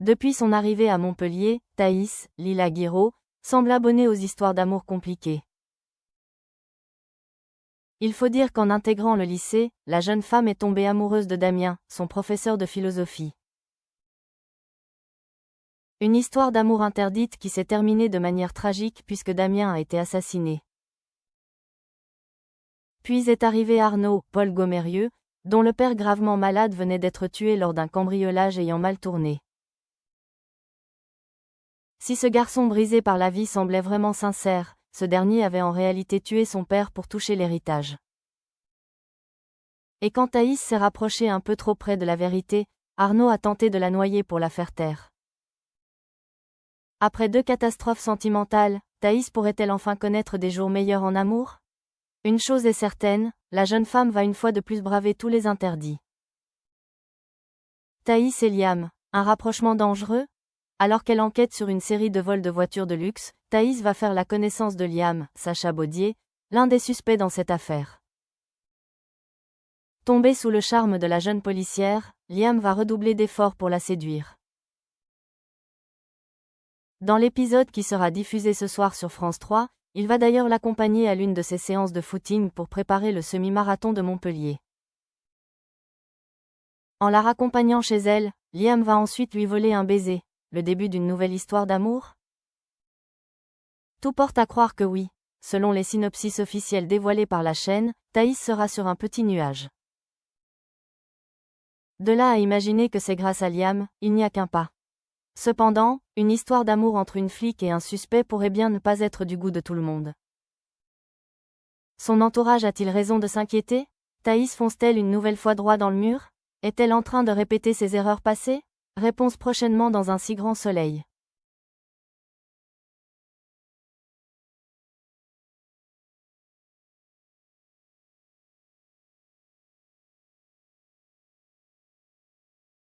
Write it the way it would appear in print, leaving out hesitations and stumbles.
Depuis son arrivée à Montpellier, Thaïs, Lila Guiraud, semble abonnée aux histoires d'amour compliquées. Il faut dire qu'en intégrant le lycée, la jeune femme est tombée amoureuse de Damien, son professeur de philosophie. Une histoire d'amour interdite qui s'est terminée de manière tragique puisque Damien a été assassiné. Puis est arrivé Arnaud, Paul Gomérieux, dont le père gravement malade venait d'être tué lors d'un cambriolage ayant mal tourné. Si ce garçon brisé par la vie semblait vraiment sincère, ce dernier avait en réalité tué son père pour toucher l'héritage. Et quand Thaïs s'est rapprochée un peu trop près de la vérité, Arnaud a tenté de la noyer pour la faire taire. Après 2 catastrophes sentimentales, Thaïs pourrait-elle enfin connaître des jours meilleurs en amour? Une chose est certaine, la jeune femme va une fois de plus braver tous les interdits. Thaïs et Liam, un rapprochement dangereux? Alors qu'elle enquête sur une série de vols de voitures de luxe, Thaïs va faire la connaissance de Liam, Sacha Baudier, l'un des suspects dans cette affaire. Tombé sous le charme de la jeune policière, Liam va redoubler d'efforts pour la séduire. Dans l'épisode qui sera diffusé ce soir sur France 3, il va d'ailleurs l'accompagner à l'une de ses séances de footing pour préparer le semi-marathon de Montpellier. En la raccompagnant chez elle, Liam va ensuite lui voler un baiser, le début d'une nouvelle histoire d'amour? Tout porte à croire que oui. Selon les synopsis officiels dévoilés par la chaîne, Thaïs sera sur un petit nuage. De là à imaginer que c'est grâce à Liam, il n'y a qu'un pas. Cependant, une histoire d'amour entre une flic et un suspect pourrait bien ne pas être du goût de tout le monde. Son entourage a-t-il raison de s'inquiéter? Thaïs fonce-t-elle une nouvelle fois droit dans le mur? Est-elle en train de répéter ses erreurs passées? Réponse prochainement dans Un si grand soleil.